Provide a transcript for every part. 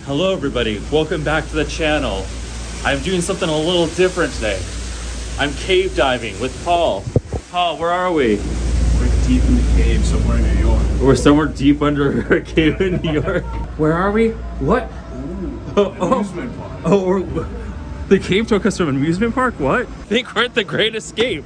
Hello everybody, welcome back to the channel. I'm doing something a little different today. I'm cave diving with Paul. Paul, where are we? We're deep in the cave somewhere in New York. We're somewhere deep under a cave in New York. Where are we? What? Amusement park. The cave took us from an amusement park? What? I think we're at the Great Escape.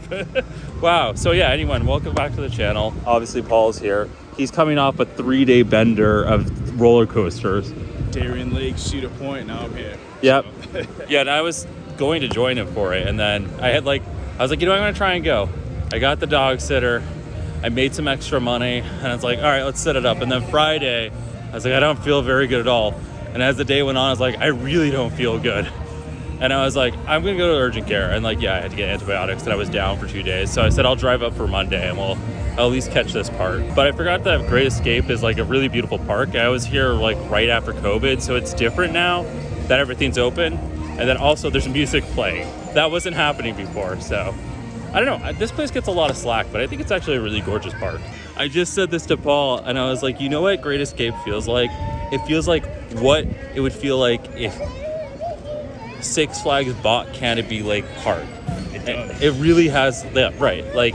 Wow, so yeah, anyone, welcome back to the channel. Obviously Paul's here. He's coming off a 3-day bender of roller coasters. Darien Lake, Cedar Point, now I'm here. Yep. So. Yeah, and I was going to join him for it, and then I was like, you know, I'm gonna try and go. I got the dog sitter, I made some extra money, and I was like, all right, let's set it up. And then Friday, I was like, I don't feel very good at all. And as the day went on, I was like, I really don't feel good. And I was like, I'm gonna go to urgent care. And like, yeah, I had to get antibiotics, and I was down for 2 days. So I said, I'll drive up for Monday, and I'll at least catch this part. But I forgot that Great Escape is like a really beautiful park. I was here like right after COVID, so it's different now that everything's open. And then also there's music playing. That wasn't happening before, so I don't know. This place gets a lot of slack, but I think it's actually a really gorgeous park. I just said this to Paul, and I was like, you know what Great Escape feels like? It feels like what it would feel like if Six Flags bought Canopy Lake Park. It does. It really has, yeah, right, like,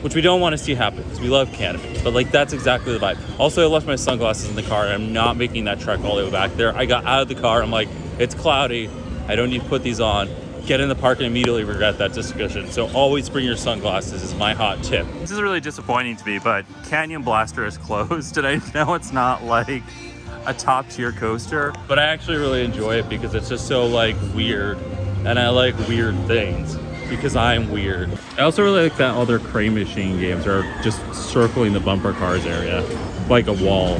which we don't want to see happen because we love Canopy, but like that's exactly the vibe. Also, I left my sunglasses in the car, and I'm not making that trek all the way back there. I got out of the car, I'm like, it's cloudy, I don't need to put these on. Get in the park and immediately regret that discussion. So always bring your sunglasses is my hot tip. This is really disappointing to me, but Canyon Blaster is closed, and I know it's not like a top tier coaster, but I actually really enjoy it because it's just so like weird, and I like weird things. Because I'm weird. I also really like that other crane machine games are just circling the bumper cars area like a wall.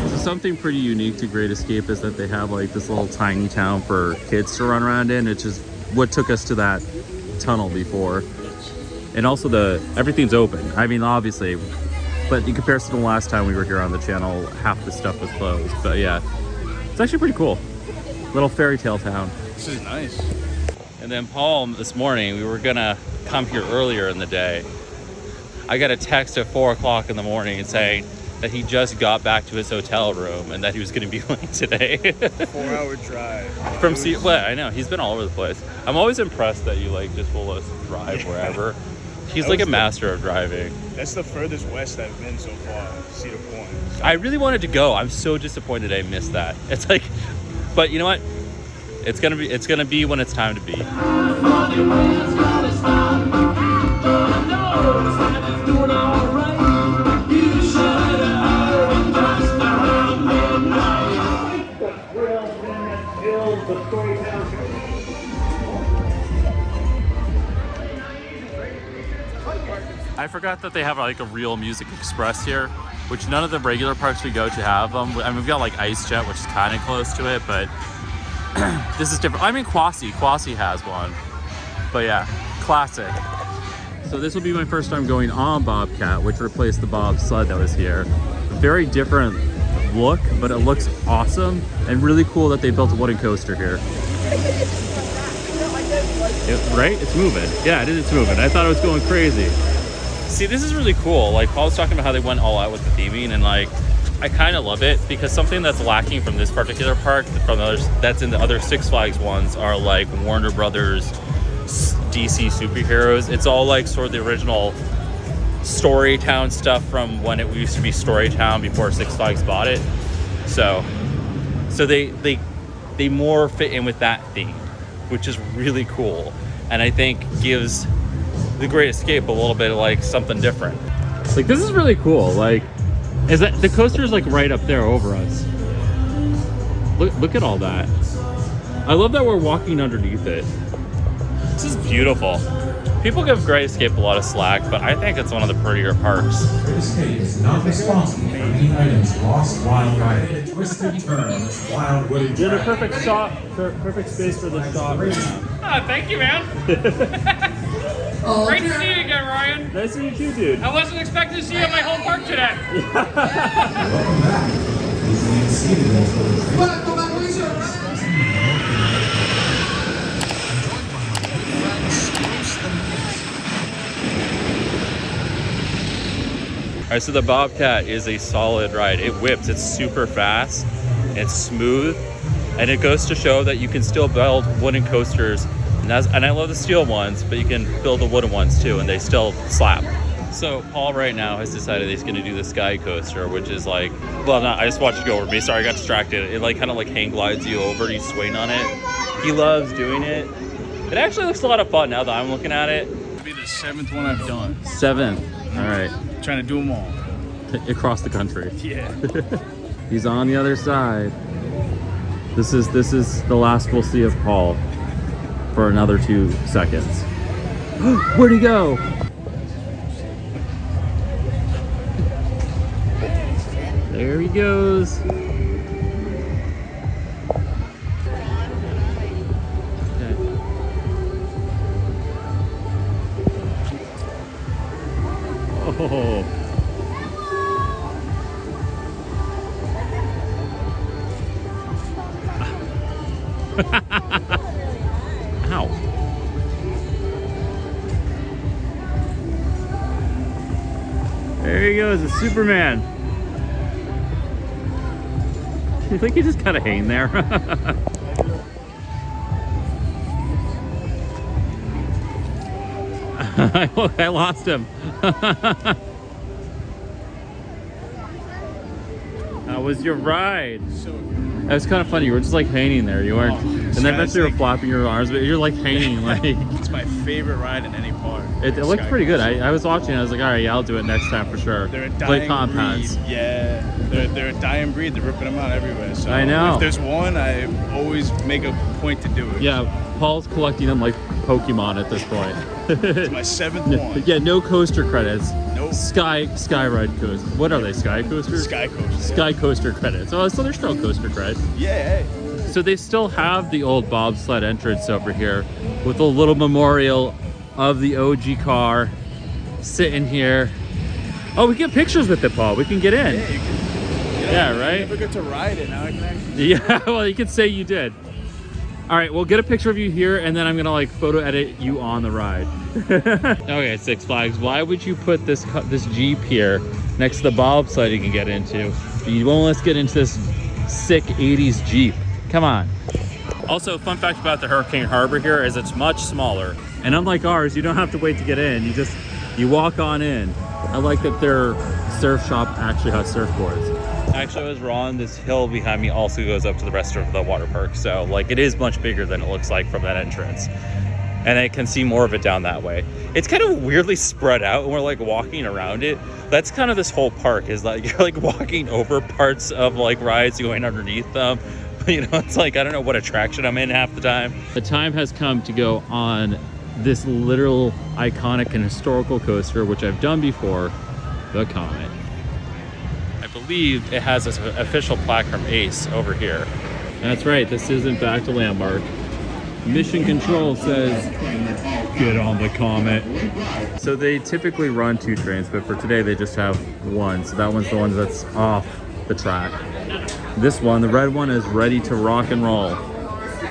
So something pretty unique to Great Escape is that they have like this little tiny town for kids to run around in, which is what took us to that tunnel before. And also everything's open. I mean, obviously, but in comparison to the last time we were here on the channel, half the stuff was closed. But yeah. It's actually pretty cool. Little fairy tale town. This is nice. And then Paul, this morning, we were gonna come here earlier in the day. I got a text at 4 o'clock in the morning saying that he just got back to his hotel room and that he was gonna be late today. 4-hour drive. From well, I know, he's been all over the place. I'm always impressed that you like just will let us drive wherever. He's like a master of driving. That's the furthest west I've been so far, Cedar Point. So. I really wanted to go. I'm so disappointed I missed that. It's like, but you know what? It's gonna be when it's time to be. I forgot that they have like a real Music Express here, which none of the regular parks we go to have them. I mean, we've got like Ice Jet, which is kind of close to it, but this is different. I mean, Quasi has one, but yeah, classic. So this will be my first time going on Bobcat, which replaced the Bob sled that was here. Very different look, but it looks awesome and really cool that they built a wooden coaster here. Right? It's moving. Yeah, it's moving. I thought it was going crazy. See, this is really cool. Like Paul was talking about how they went all out with the theming, and like I kind of love it because something that's lacking from this particular park, from others that's in the other Six Flags ones, are like Warner Brothers, DC superheroes. It's all like sort of the original Storytown stuff from when it used to be Storytown before Six Flags bought it. So they more fit in with that theme, which is really cool, and I think gives the Great Escape a little bit of like something different. Like this is really cool. Like, is that the coaster's like right up there over us? Look at all that. I love that we're walking underneath it. This is beautiful. People give Great Escape a lot of slack, but I think it's one of the prettier parks. Great Escape is not responsible for any items lost while riding. Twisted turns, wild woody You're the track. perfect shot, perfect space for this shot right now. Oh, thank you, man. Great to see you again, Ryan. Nice to meet you, dude. I wasn't expecting to see you at my home park today. Welcome back. Please remain seated until the train. All right, so the Bobcat is a solid ride. It whips, it's super fast, it's smooth, and it goes to show that you can still build wooden coasters. And I love the steel ones, but you can build the wooden ones too, and they still slap. So Paul right now has decided he's gonna do the sky coaster, which is like, well, I just watched it go over me. Sorry, I got distracted. It like kind of like hang glides you over, you swing on it. He loves doing it. It actually looks a lot of fun now that I'm looking at it. It'll be the 7th one I've done. 7th, all right. Trying to do them all. Across the country. Yeah. He's on the other side. This is the last we'll see of Paul for another 2 seconds. Where'd he go? There he goes. Okay. Oh. Ow. There he goes, the Superman. You think he just kind of hanging there? I lost him. How was your ride? That was kind of funny. You were just like hanging there. You weren't, and then eventually you were flapping your arms, but you're like hanging. Like It's my favorite ride in any park. it looked pretty good. I was watching. I was like, all right, yeah, I'll do it next time for sure. They're a Play dying compounds. breed. Yeah, they're a dying breed. They're ripping them out everywhere. So I know. if there's one, I always make a point to do it. Yeah, Paul's collecting them like Pokemon at this point. It's my 7th one. Yeah, no coaster credits. Nope. Sky ride coaster. What are they? Sky coasters? Sky coaster. Sky coaster credits. Oh, so they're still coaster credits. Yeah. Hey. So they still have the old bobsled entrance over here with a little memorial of the OG car sitting here. Oh, we get pictures with it, Paul. We can get in. Yeah, you can. Yeah, right? I never get to ride it. Now I can actually. Yeah, well, you could say you did. All right, we'll get a picture of you here, and then I'm gonna like photo edit you on the ride. Okay, Six Flags. Why would you put this Jeep here next to the bobsled you can get into? You won't let us get into this sick 80s Jeep. Come on. Also, fun fact about the Hurricane Harbor here is it's much smaller. And unlike ours, you don't have to wait to get in. You walk on in. I like that their surf shop actually has surfboards. Actually, I was wrong. This hill behind me also goes up to the rest of the water park. So like it is much bigger than it looks like from that entrance. And I can see more of it down that way. It's kind of weirdly spread out and we're like walking around it. That's kind of this whole park is like, you're like walking over parts of like rides, going underneath them. You know, it's like, I don't know what attraction I'm in half the time. The time has come to go on this literal iconic and historical coaster, which I've done before, the Comet. I believe it has this official plaque from Ace over here. That's right, this is in fact a landmark. Mission Control says, get on the Comet. So they typically run 2 trains, but for today they just have one. So that one's the one that's off the track. This one, the red one, is ready to rock and roll.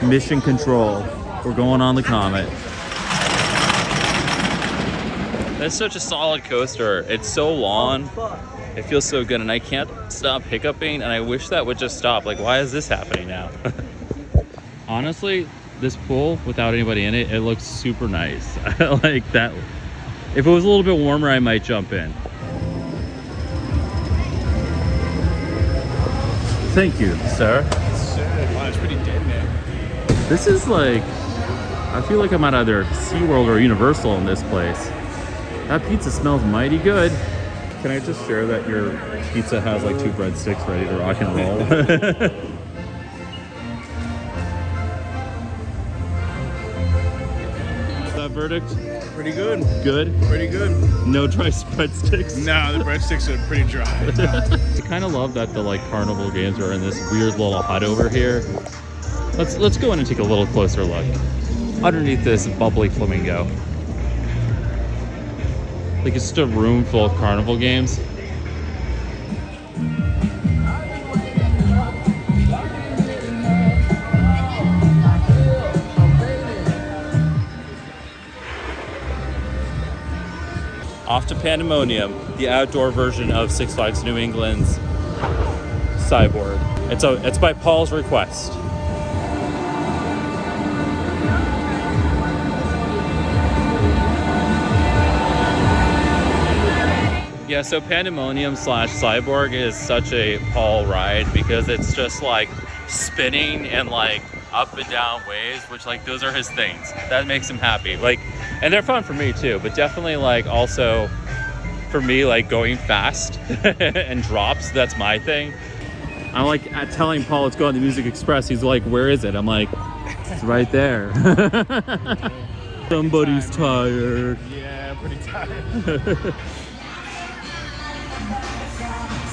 Mission Control, we're going on the Comet. That's such a solid coaster. It's so long. It feels so good, and I can't stop hiccuping, and I wish that would just stop. Like, why is this happening now? Honestly, this pool, without anybody in it, it looks super nice. I like that. If it was a little bit warmer, I might jump in. Thank you, sir. Wow, it's pretty dead now. This is like, I feel like I'm at either SeaWorld or Universal in this place. That pizza smells mighty good. Can I just share that your pizza has like 2 breadsticks ready to rock and roll? That verdict? Pretty good. Good? Pretty good. No dry breadsticks? No, the breadsticks are pretty dry. I kind of love that the like carnival games are in this weird little hut over here. Let's go in and take a little closer look. Underneath this bubbly flamingo. Like it's just a room full of carnival games. Off to Pandemonium, the outdoor version of Six Flags New England's Cyborg. It's by Paul's request. Yeah, so Pandemonium / Cyborg is such a Paul ride because it's just like spinning and like up and down waves, which like those are his things. That makes him happy. Like, and they're fun for me too, but definitely like also for me, like going fast and drops, that's my thing. I'm like telling Paul let's go on the Music Express. He's like, where is it? I'm like, it's right there. Somebody's tired. Yeah, pretty tired.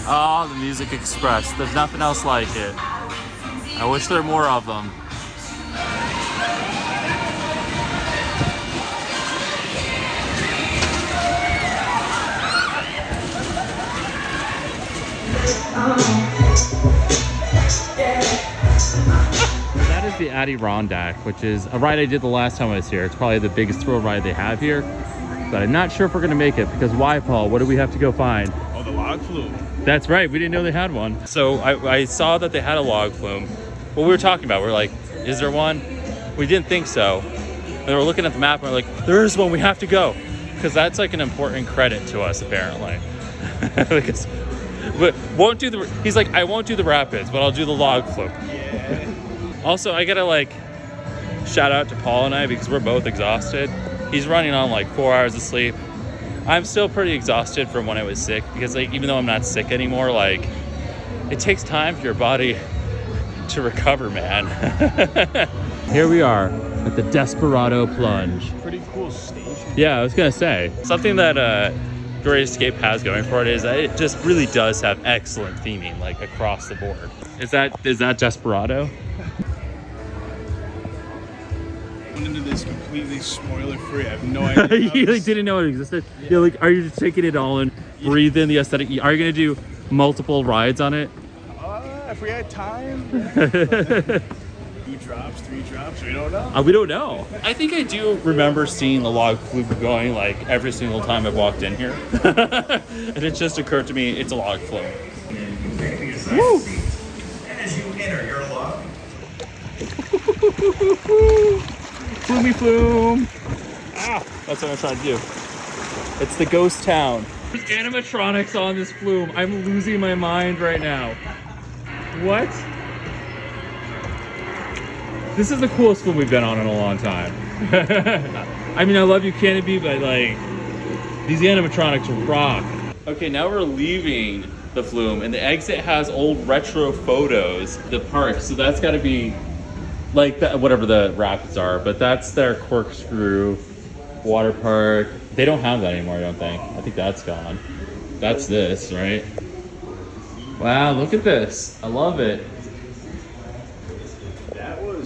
Oh, the Music Express. There's nothing else like it. I wish there were more of them. That is the Adirondack, which is a ride I did the last time I was here. It's probably the biggest thrill ride they have here, but I'm not sure if we're gonna make it because why, Paul? What do we have to go find? Oh, the log flume. That's right, we didn't know they had one. So I saw that they had a log flume. What we were talking about, we're like, is there one? We didn't think so. And we were looking at the map and we're like, there is one, we have to go. Because that's like an important credit to us, apparently. Because, but won't do the, he's like, I won't do the rapids, but I'll do the log flume. Yeah. Also, I gotta like, shout out to Paul and I because we're both exhausted. He's running on like 4 hours of sleep. I'm still pretty exhausted from when I was sick because like even though I'm not sick anymore, like it takes time for your body to recover, man. Here we are at the Desperado Plunge. Pretty cool station. Yeah, I was gonna say something that Great Escape has going for it is that it just really does have excellent theming like across the board. Is that Desperado? Went into this completely spoiler free. I have no idea. You like didn't know it existed. Yeah, like are you just taking it all in, breathe in the aesthetic? Are you gonna do multiple rides on it? If we had time. 2 drops, 3 drops, we don't know. We don't know. I think I do remember seeing the log flume going like every single time I've walked in here. And it just occurred to me it's a log flume. Woo! And as you enter your log, Flumey flume! Ah, that's what I'm trying to do. It's the ghost town. There's animatronics on this flume. I'm losing my mind right now. What? This is the coolest flume we've been on in a long time. I mean, I love you, Canopy, but like, these animatronics rock. Okay, now we're leaving the flume, and the exit has old retro photos of the park, so that's gotta be like that, whatever the rapids are, but that's their corkscrew Waterpark. They don't have that anymore, I don't think. I think that's gone. That's this, right? Wow, look at this. I love it.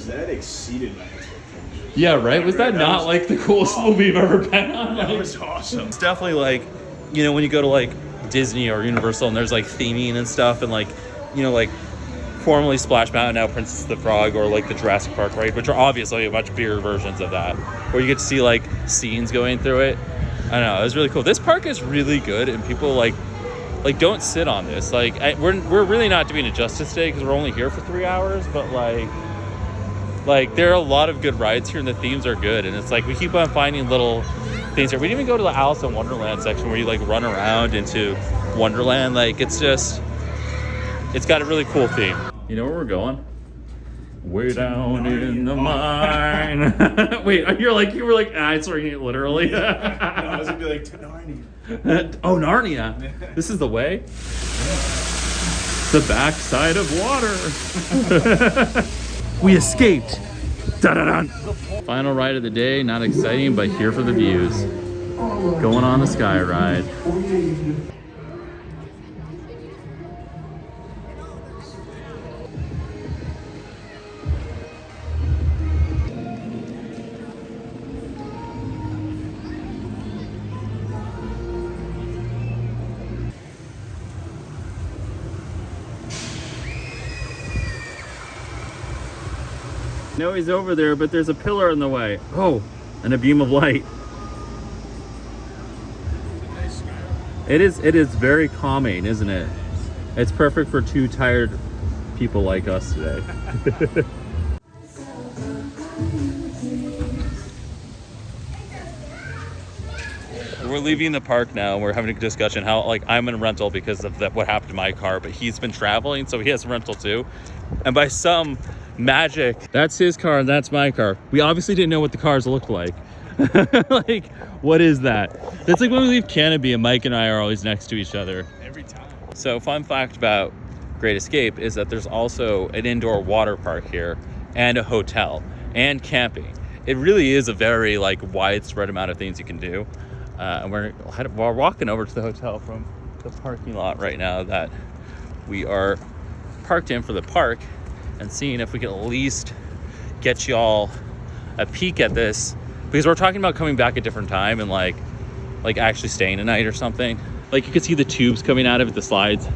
That exceeded my expectations. Yeah, right? Was that not like the coolest flume we've ever been on? That was awesome. It's definitely like, you know, when you go to like Disney or Universal and there's like theming and stuff and like, you know, like formerly Splash Mountain, now Princess of the Frog, or like the Jurassic Park ride, which are obviously much bigger versions of that, where you get to see like scenes going through it. I don't know, it was really cool. This park is really good, and people like don't sit on this. Like we're really not doing it justice today because we're only here for 3 hours, but like there are a lot of good rides here and the themes are good, and it's like we keep on finding little things here. We didn't even go to the Alice in Wonderland section where you like run around into Wonderland. Like it's got a really cool theme. You know where we're going? Way down in the mine. Wait, you were like, it's reading it literally. No, I was gonna be like, to Narnia. Oh, Narnia. This is the way. The backside of water. We escaped Da-da-dun. Final ride of the day, not exciting, but here for the views. Going on the sky ride. No, he's over there, but there's a pillar in the way. Oh, and a beam of light. It is very calming, isn't it? It's perfect for two tired people like us today. We're leaving the park now. We're having a discussion how, like, I'm in a rental because of what happened to my car, but he's been traveling, so he has a rental too. And by some magic, that's his car and that's my car. We obviously didn't know what the cars looked like. Like, what is that? That's like when we leave Canopy and Mike and I are always next to each other. Every time. So fun fact about Great Escape is that there's also an indoor water park here and a hotel and camping. It really is a very like widespread amount of things you can do. And we're walking over to the hotel from the parking lot right now that we are parked in for the park, and seeing if we can at least get y'all a peek at this, because we're talking about coming back a different time and like actually staying a night or something. Like, you can see the tubes coming out of it, the slides.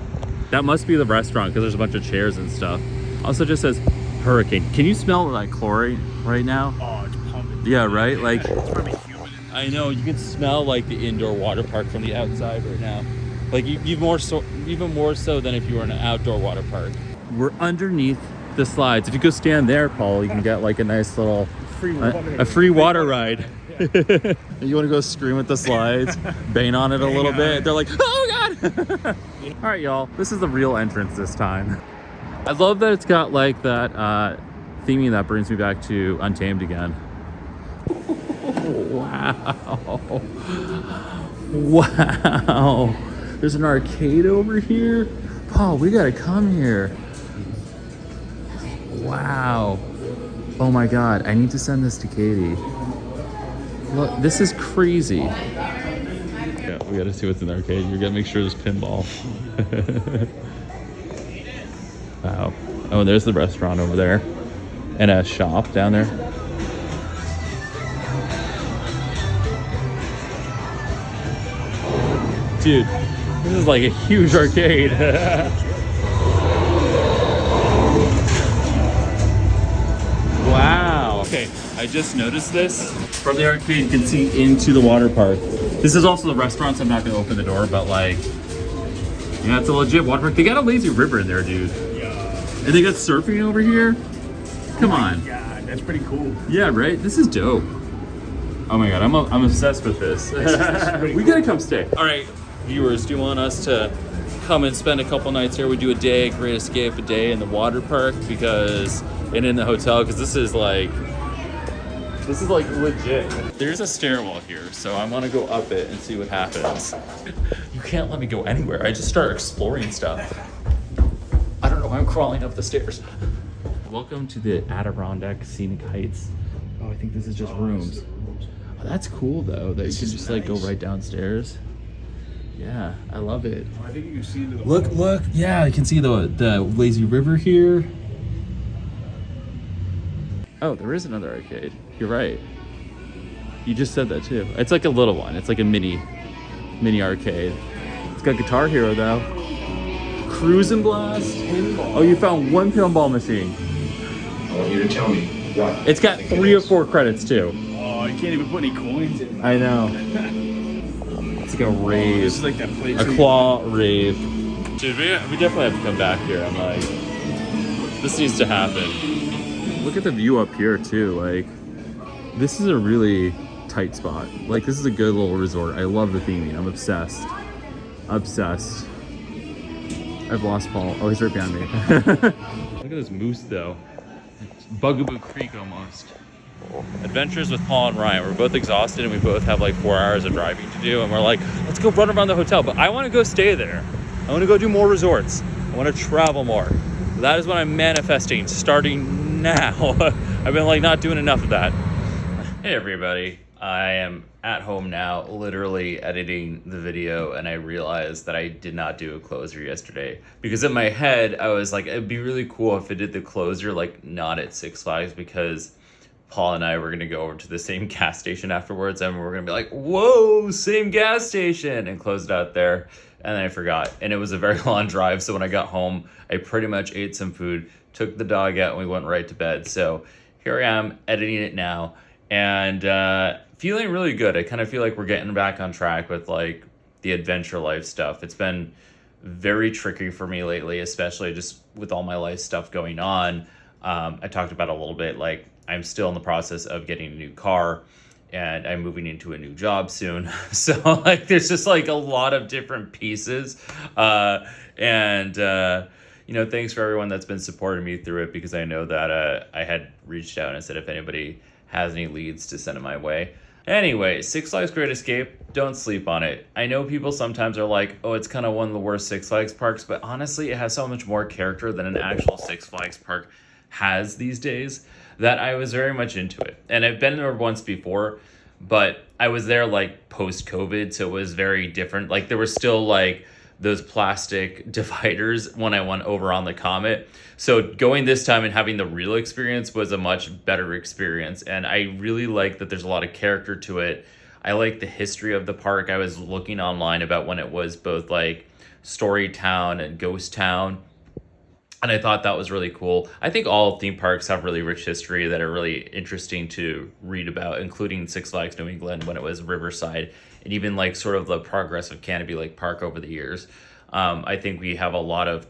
That must be the restaurant because there's a bunch of chairs and stuff. Also just says hurricane. Can you smell like chlorine right now? Oh, it's pumping. Yeah, right? Like, It's probably humid. I know, you can smell like the indoor water park from the outside right now. Like, even more so than if you were in an outdoor water park. We're underneath the slides. If you go stand there, Paul, you can get like a nice little a free water ride. Yeah. You want to go scream at the slides, bang on it a little bit. They're like, oh god. All right, y'all, this is the real entrance this time. I love that it's got like that theming that brings me back to Untamed again. Wow. Wow. There's an arcade over here. Paul, we gotta come here. Wow. Oh my god, I need to send this to Katie. Look, this is crazy. Yeah, we gotta see what's in the arcade. You gotta make sure there's pinball. Wow. Oh, there's the restaurant over there. And a shop down there. Dude, this is like a huge arcade. Wow. Okay, I just noticed this. From the arcade, you can see into the water park. This is also the restaurant, so I'm not gonna open the door, but like, yeah, it's a legit water park. They got a lazy river in there, dude. Yeah. And they got surfing over here. Come on. Yeah, that's pretty cool. Yeah, right? This is dope. Oh my god, I'm obsessed with this. We gotta come stay. All right, viewers, do you want us to come and spend a couple nights here? We do a day at Great Escape, a day in the water park, and in the hotel, because this is like legit. There's a stairwell here, so I want to go up it and see what happens. You can't let me go anywhere. I just start exploring stuff. I don't know why I'm crawling up the stairs. Welcome to the Adirondack Scenic Heights. Oh, I think this is just rooms. Oh, that's cool though, that you can just like go right downstairs. Yeah, I love it. I think you can see into the Look, yeah, I can see the lazy river here. Oh, there is another arcade. You're right. You just said that too. It's like a little one. It's like a mini arcade. It's got Guitar Hero though. Cruisin' Blast. Oh, you found one pinball machine. I want you to tell me what. It's got 3 or 4 credits too. Oh, you can't even put any coins in. I know. It's like a rave. This is like that place. A claw rave. Dude, we definitely have to come back here. I'm like, this needs to happen. Look at the view up here too. Like, this is a really tight spot. Like, this is a good little resort. I love the theming. I'm obsessed. Obsessed. I've lost Paul. Oh, he's right behind me. Look at this moose though. It's Bugaboo Creek almost. Adventures with Paul and Ryan. We're both exhausted and we both have like 4 hours of driving to do, and we're like, let's go run around the hotel. But I want to go stay there. I want to go do more resorts. I want to travel more. That is what I'm manifesting starting now. I've been like not doing enough of that. Hey everybody, I am at home now, literally editing the video, and I realized that I did not do a closer yesterday. Because in my head, I was like, it'd be really cool if I did the closer, like not at Six Flags, because Paul and I were gonna go over to the same gas station afterwards, and we're gonna be like, whoa, same gas station, and close it out there. And then I forgot, and it was a very long drive, so when I got home, I pretty much ate some food, took the dog out, and we went right to bed. So here I am, editing it now, and feeling really good. I kind of feel like we're getting back on track with like the adventure life stuff. It's been very tricky for me lately, especially just with all my life stuff going on. I talked about a little bit, like I'm still in the process of getting a new car, and I'm moving into a new job soon. So like there's just like a lot of different pieces. You know, thanks for everyone that's been supporting me through it, because I know that I had reached out and said if anybody has any leads to send it my way. Anyway, Six Flags Great Escape, don't sleep on it. I know people sometimes are like, oh, it's kind of one of the worst Six Flags parks, but honestly, it has so much more character than an actual Six Flags park has these days that I was very much into it. And I've been there once before, but I was there like post-COVID, so it was very different. Like there were still like those plastic dividers when I went over on the Comet. So going this time and having the real experience was a much better experience. And I really like that there's a lot of character to it. I like the history of the park. I was looking online about when it was both like story town and ghost town, and I thought that was really cool. I think all theme parks have really rich history that are really interesting to read about, including Six Flags New England when it was Riverside, and even like sort of the progress of Canopy Lake Park over the years. I think we have a lot of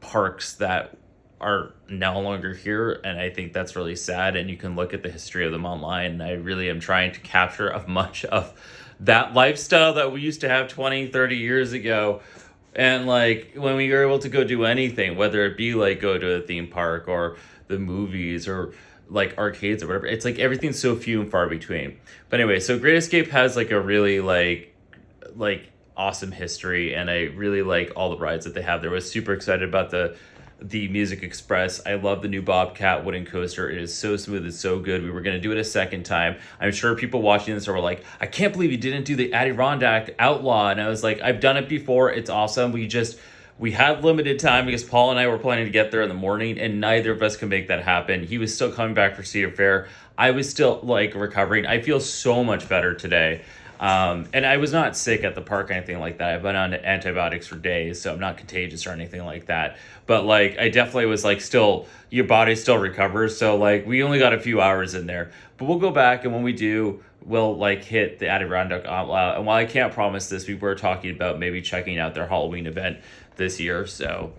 parks that are no longer here, and I think that's really sad, and you can look at the history of them online, and I really am trying to capture as much of that lifestyle that we used to have 20, 30 years ago. And like when we were able to go do anything, whether it be like go to a theme park or the movies or like arcades or whatever, it's like everything's so few and far between. But anyway, so Great Escape has like a really like awesome history, and I really like all the rides that they have. There was super excited about the Music Express. I love the new Bobcat wooden coaster. It is so smooth. It's so good. We were going to do it a second time. I'm sure people watching this are like, I can't believe you didn't do the Adirondack Outlaw. And I was like, I've done it before. It's awesome. We had limited time because Paul and I were planning to get there in the morning, and neither of us could make that happen. He was still coming back for Cedar Fair. I was still like recovering. I feel so much better today. And I was not sick at the park or anything like that. I've been on antibiotics for days, so I'm not contagious or anything like that. But like, I definitely was like, still, your body still recovers. So like, we only got a few hours in there, but we'll go back. And when we do, we'll like hit the Adirondack Outlaw. And while I can't promise this, we were talking about maybe checking out their Halloween event this year. So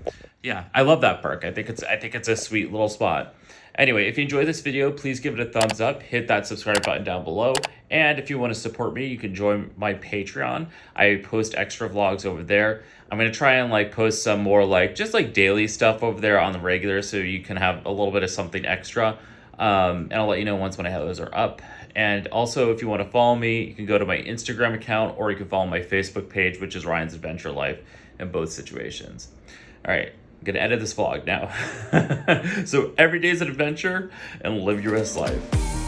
yeah, I love that park. I think it's a sweet little spot. Anyway, if you enjoyed this video, please give it a thumbs up, hit that subscribe button down below, and if you want to support me, you can join my Patreon. I post extra vlogs over there. I'm going to try and like post some more like just like daily stuff over there on the regular, so you can have a little bit of something extra, and I'll let you know once when I have those are up. And also, if you want to follow me, you can go to my Instagram account, or you can follow my Facebook page, which is Ryan's Adventure Life, in both situations. All right. I'm going to edit this vlog now. So every day is an adventure, and live your best life.